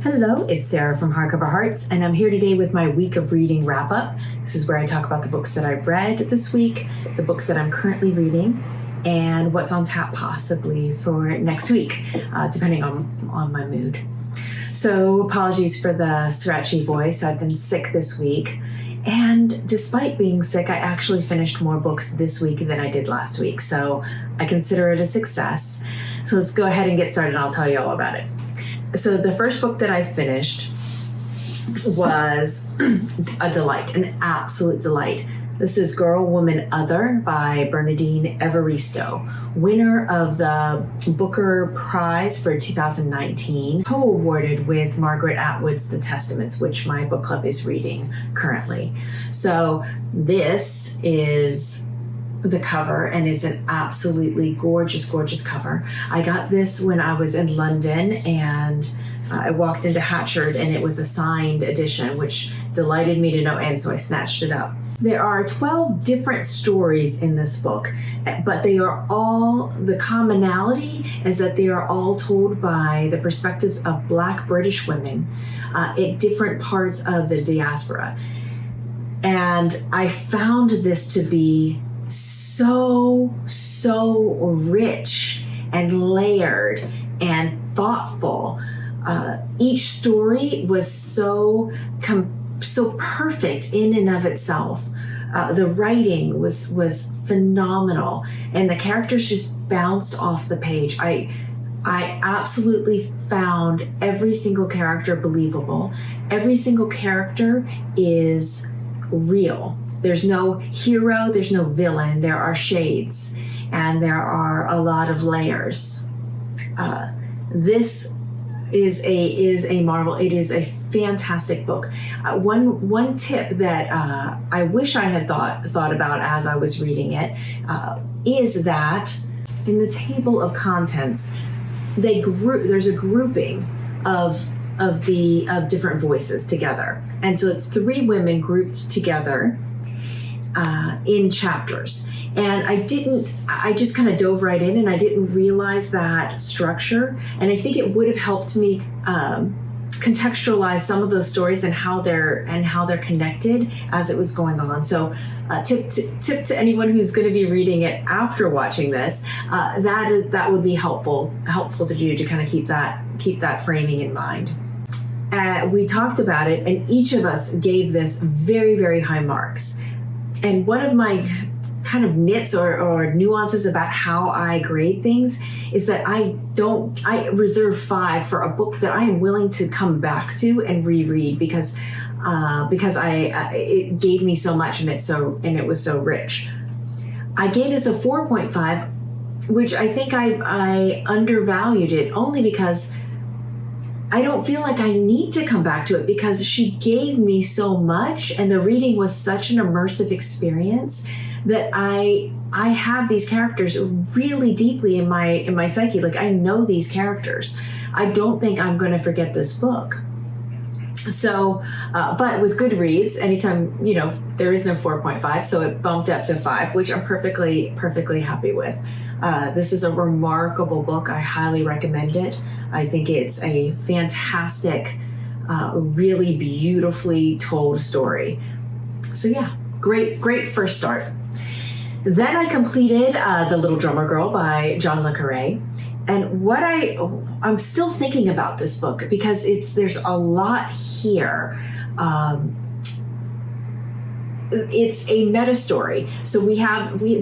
Hello, it's Sarah from Hardcover Hearts, and I'm here today with my week of reading wrap-up. This is where I talk about the books that I've read this week, the books that I'm currently reading, and what's on tap possibly for next week, depending on my mood. So apologies for the scratchy voice. I've been sick this week, and despite being sick, I actually finished more books this week than I did last week, so I consider it a success. So let's go ahead and get started, and I'll tell you all about it. So the first book that I finished was a delight, an absolute delight. This is Girl, Woman, Other by Bernadine Evaristo, winner of the Booker Prize for 2019, co-awarded with Margaret Atwood's The Testaments, which my book club is reading currently. So this is the cover, and it's an absolutely gorgeous, gorgeous cover. I got this when I was in London, and I walked into Hatchard, and it was a signed edition, which delighted me to no end, so I snatched it up. There are 12 different stories in this book, but they are all, the commonality is that they are all told by the perspectives of Black British women at different parts of the diaspora. And I found this to be so rich and layered and thoughtful. Each story was so perfect in and of itself. The writing was phenomenal, and the characters just bounced off the page. I absolutely found every single character believable. Every single character is real. There's no hero, there's no villain, there are shades, and there are a lot of layers. This is a marvel. It is a fantastic book. One tip that I wish I had thought about as I was reading it is that in the table of contents, there's a grouping of different voices together, and so it's 3 women grouped together in chapters. And I just kind of dove right in, and I didn't realize that structure. And I think it would have helped me contextualize some of those stories and how they're connected as it was going on. So tip to anyone who's going to be reading it after watching this, that would be helpful to do, to kind of keep that framing in mind. We talked about it, and each of us gave this very, very high marks. And one of my kind of nits or nuances about how I grade things is that I reserve 5 for a book that I am willing to come back to and reread because it gave me so much, and it was so rich. I gave this a 4.5, which I think I undervalued it only because I don't feel like I need to come back to it, because she gave me so much, and the reading was such an immersive experience that I have these characters really deeply in my psyche. Like, I know these characters. I don't think I'm going to forget this book. So, but with Goodreads, anytime, there is no 4.5, so it bumped up to 5, which I'm perfectly happy with. This is a remarkable book. I highly recommend it. I think it's a fantastic, really beautifully told story. So yeah, great first start. Then I completed The Little Drummer Girl by John le Carré. And I'm still thinking about this book because there's a lot here. It's a meta story. So we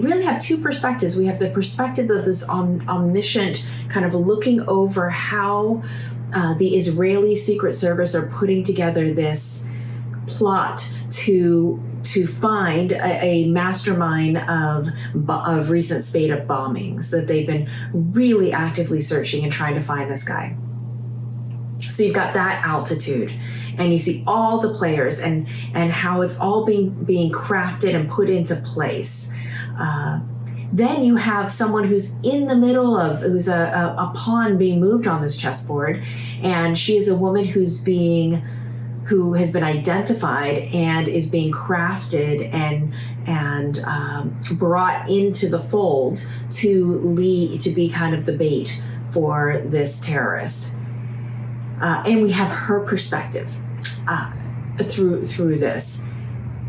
really have 2 perspectives. We have the perspective of this omniscient kind of looking over how the Israeli Secret Service are putting together this plot to find a mastermind of recent spate of bombings, that they've been really actively searching and trying to find this guy. So you've got that altitude, and you see all the players and how it's all being crafted and put into place. Then you have someone who's in the middle who's a pawn being moved on this chessboard, and she is a woman who has been identified and is being crafted and brought into the fold to be kind of the bait for this terrorist. and we have her perspective through this.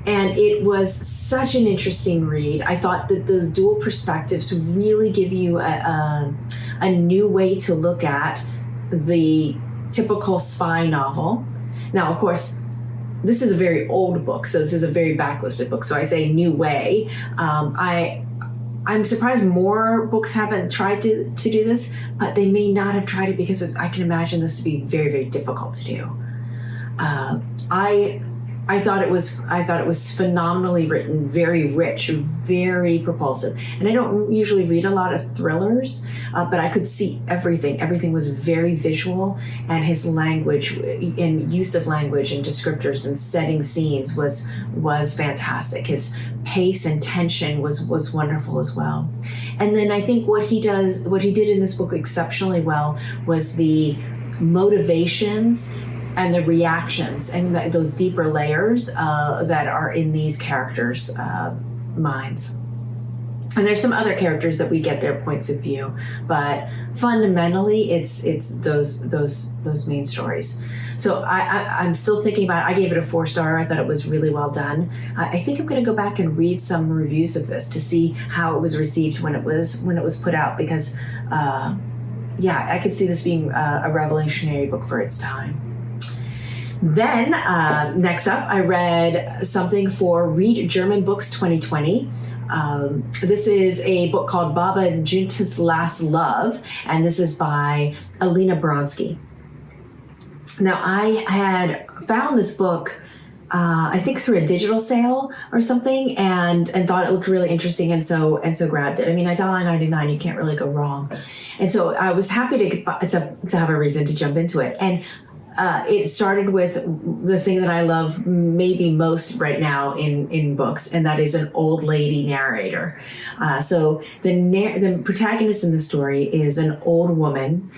And it was such an interesting read. I thought that those dual perspectives really give you a new way to look at the typical spy novel. Now, of course, this is a very old book, so this is a very backlisted book. So I say new way. I'm surprised more books haven't tried to do this, but they may not have tried it because I can imagine this to be very, very difficult to do. I thought it was phenomenally written, very rich, very propulsive. And I don't usually read a lot of thrillers, but I could see everything. Everything was very visual, and his language and use of language and descriptors and setting scenes was fantastic. His pace and tension was wonderful as well. And then I think what he did in this book exceptionally well was the motivations and the reactions and those deeper layers that are in these characters' minds. And there's some other characters that we get their points of view, but fundamentally, it's those main stories. So I'm still thinking about it. I gave it a 4-star. I thought it was really well done. I think I'm going to go back and read some reviews of this to see how it was received when it was put out, because I could see this being a revolutionary book for its time. Then, next up, I read something for Read German Books 2020. This is a book called Baba Junta's Last Love, and this is by Alina Bronsky. Now, I had found this book, I think through a digital sale or something, and thought it looked really interesting, and so grabbed it. I mean, $1.99, you can't really go wrong. And so I was happy to have a reason to jump into it. And it started with the thing that I love maybe most right now in books, and that is an old lady narrator. So the protagonist in the story is an old woman.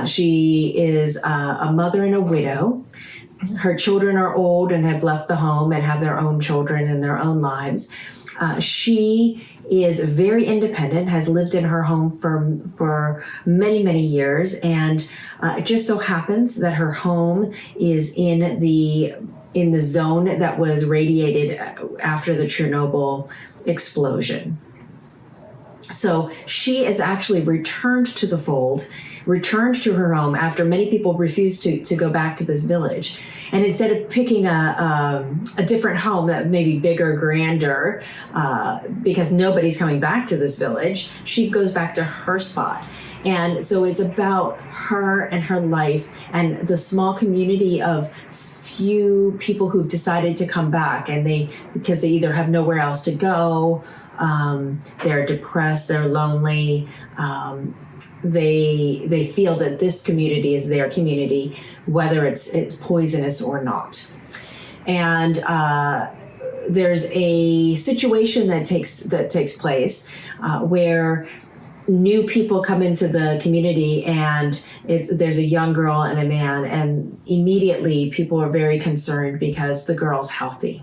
She is a mother and a widow. Her children are old and have left the home and have their own children and their own lives. She is very independent, has lived in her home for many, many years, and it just so happens that her home is in the zone that was radiated after the Chernobyl explosion. So she is actually returned to the fold, returned to her home after many people refused to go back to this village. And instead of picking a different home that may be bigger, grander, because nobody's coming back to this village, she goes back to her spot. And so it's about her and her life and the small community of few people who've decided to come back, and because they either have nowhere else to go, they're depressed, they're lonely, they feel that this community is their community, whether it's poisonous or not. And there's a situation that takes place where new people come into the community, and there's a young girl and a man, and immediately people are very concerned because the girl's healthy.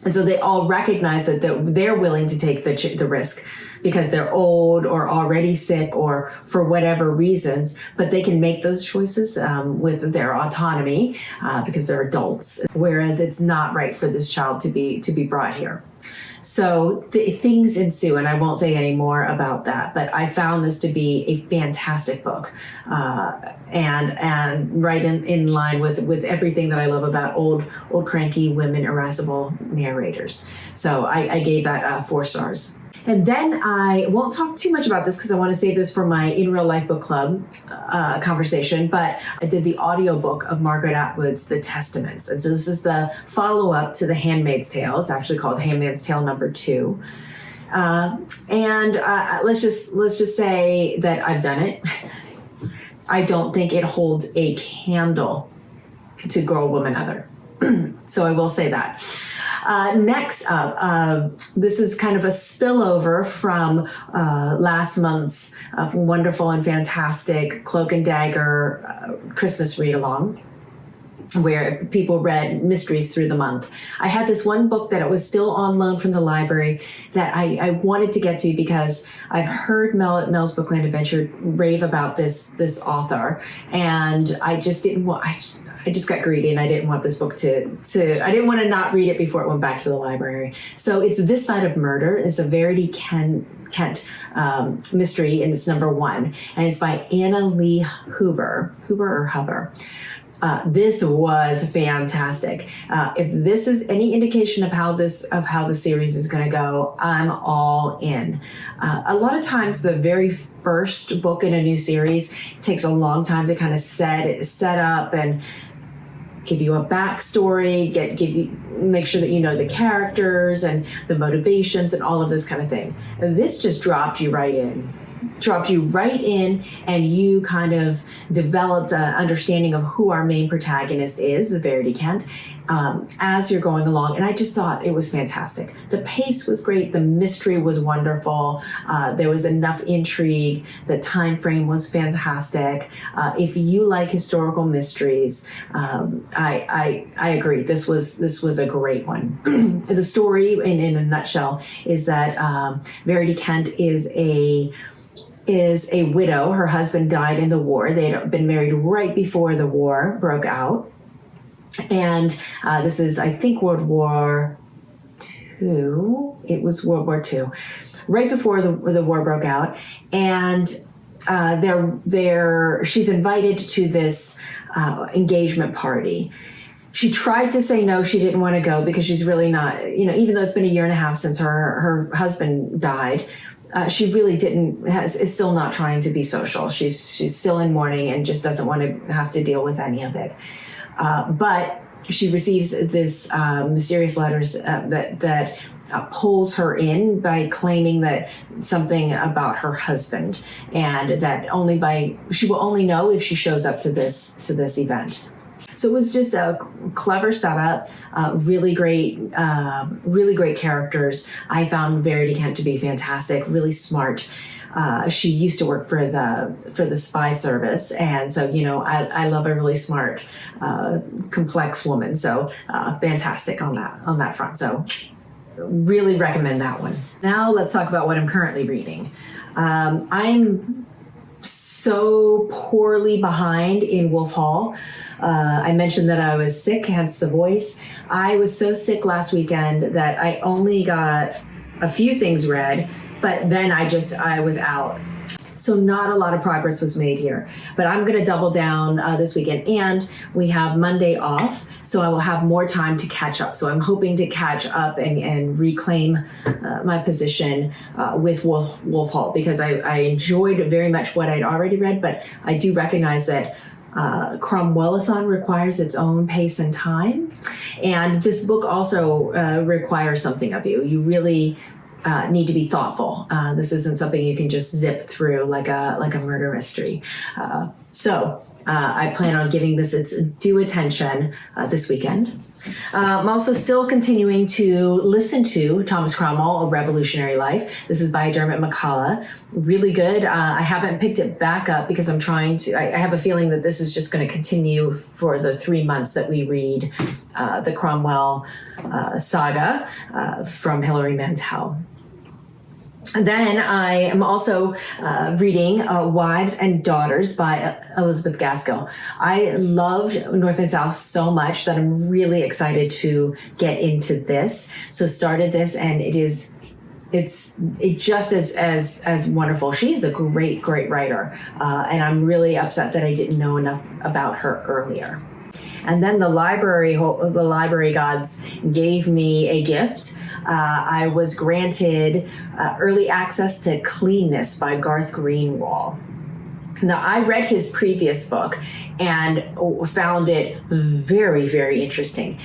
And so they all recognize that they're willing to take the risk because they're old or already sick or for whatever reasons, but they can make those choices with their autonomy because they're adults, whereas it's not right for this child to be brought here. So things ensue, and I won't say any more about that, but I found this to be a fantastic book and right in line with everything that I love about old cranky women irascible narrators. So I gave that 4 stars. And then I won't talk too much about this because I want to save this for my In Real Life Book Club conversation, but I did the audiobook of Margaret Atwood's The Testaments. And so this is the follow-up to The Handmaid's Tale. It's actually called Handmaid's Tale number 2. And let's just say that I've done it. I don't think it holds a candle to Girl, Woman, Other. So I will say that. Next up, this is kind of a spillover from last month's wonderful and fantastic Cloak and Dagger Christmas read-along. where people read mysteries through the month. I had this one book that it was still on loan from the library that I wanted to get to because I've heard Mel at Mel's Bookland Adventure rave about this author, and I just didn't want. I just got greedy and I didn't want this book to I didn't want to not read it before it went back to the library. So it's This Side of Murder. It's a Verity Kent mystery, and it's #1, and it's by Anna Lee Huber. This was fantastic. If this is any indication of how the series is going to go, I'm all in. A lot of times, the very first book in a new series takes a long time to kind of set up and give you a backstory, make sure that you know the characters and the motivations and all of this kind of thing. This just dropped you right in, and you kind of developed an understanding of who our main protagonist is, Verity Kent, as you're going along. And I just thought it was fantastic. The pace was great. The mystery was wonderful. There was enough intrigue. The time frame was fantastic. If you like historical mysteries, I agree. This was a great one. The story, in a nutshell, is that Verity Kent is a widow. Her husband died in the war. They had been married right before the war broke out. And this is, I think, World War II. It was World War II, right before the war broke out. And she's invited to this engagement party. She tried to say no. She didn't want to go because she's really not, even though it's been a year and a half since her husband died, she really is still not trying to be social. She's still in mourning and just doesn't want to have to deal with any of it. But she receives this mysterious letters that pulls her in by claiming that something about her husband, and that she will only know if she shows up to this event. So it was just a clever setup, really great characters. I found Verity Kent to be fantastic, really smart. She used to work for the spy service, and so I love a really smart, complex woman. So fantastic on that front. So really recommend that one. Now let's talk about what I'm currently reading. I'm so poorly behind in Wolf Hall. I mentioned that I was sick, hence the voice. I was so sick last weekend that I only got a few things read, but then I was out. So not a lot of progress was made here, but I'm going to double down this weekend, and we have Monday off, so I will have more time to catch up. So I'm hoping to catch up and reclaim my position with Wolf Hall, because I enjoyed very much what I'd already read, but I do recognize that Cromwellathon requires its own pace and time, and this book also requires something of you. You really need to be thoughtful. This isn't something you can just zip through like a murder mystery. So I plan on giving this its due attention this weekend. I'm also still continuing to listen to Thomas Cromwell, A Revolutionary Life. This is by Dermot McCulloch. Really good. I haven't picked it back up because I'm trying to, I have a feeling that this is just going to continue for the 3 months that we read the Cromwell saga from Hilary Mantel. And then I am also reading Wives and Daughters by Elizabeth Gaskell. I loved North and South so much that I'm really excited to get into this. So started this, and it's just as wonderful. She is a great writer, and I'm really upset that I didn't know enough about her earlier. And then the library gods gave me a gift. I was granted early access to Cleanness by Garth Greenwell. Now, I read his previous book and found it very, very interesting.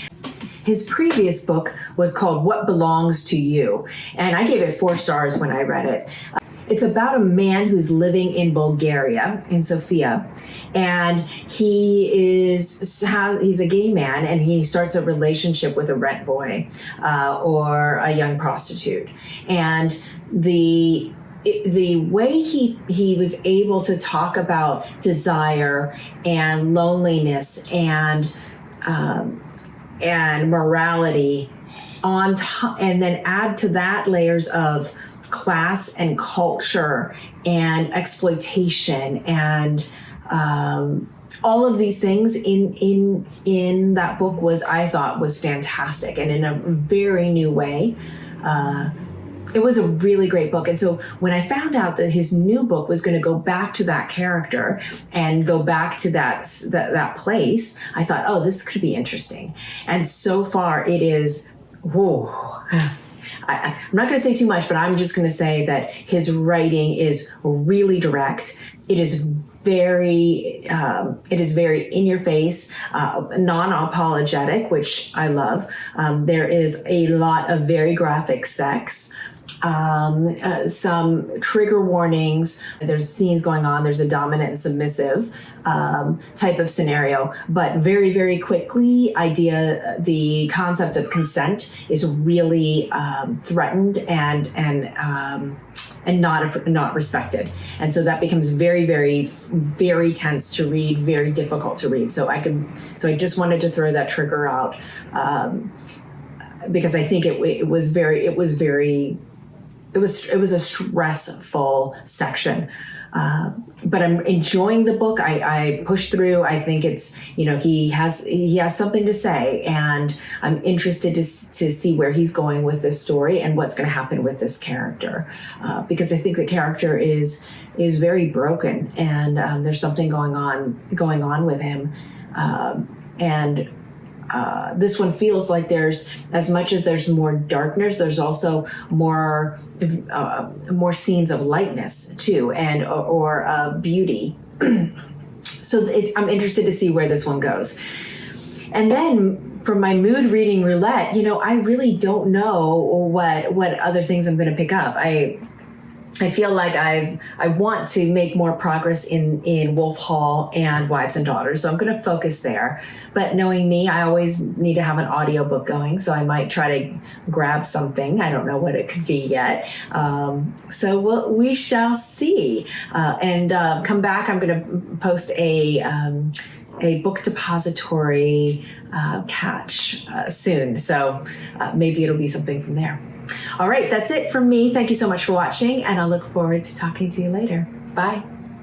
His previous book was called What Belongs to You, and I gave it 4 stars when I read it. It's about a man who's living in Bulgaria, in Sofia, and he's a gay man, and he starts a relationship with a rent boy or a young prostitute. And the way he was able to talk about desire and loneliness and and morality on top, and then add to that layers of class and culture and exploitation and all of these things in that book I thought was fantastic, and in a very new way. It was a really great book. And so when I found out that his new book was going to go back to that character and go back to that place, I thought, oh, this could be interesting. And so far it is, whoa. I'm not going to say too much, but I'm just going to say that his writing is really direct. It is very in your face, non-apologetic, which I love. There is a lot of very graphic sex. Some trigger warnings. There's scenes going on. There's a dominant and submissive type of scenario, but very, very quickly, the concept of consent is really threatened and not respected, and so that becomes very, very, very tense to read, very difficult to read. So I just wanted to throw that trigger out because I think it was a stressful section, but I'm enjoying the book. I pushed through. I think it's, he has something to say, and I'm interested to see where he's going with this story and what's going to happen with this character, because I think the character is very broken, and there's something going on with him, and this one feels like there's, as much as there's more darkness, there's also more scenes of lightness too, and or beauty. So I'm interested to see where this one goes. And then for my mood reading roulette, I really don't know what other things I'm going to pick up. I feel like I want to make more progress in Wolf Hall and Wives and Daughters, so I'm going to focus there. But knowing me, I always need to have an audiobook going, so I might try to grab something. I don't know what it could be yet. So we shall see. And come back. I'm going to post a book depository catch soon, so maybe it'll be something from there. All right, that's it from me. Thank you so much for watching, and I look forward to talking to you later. Bye.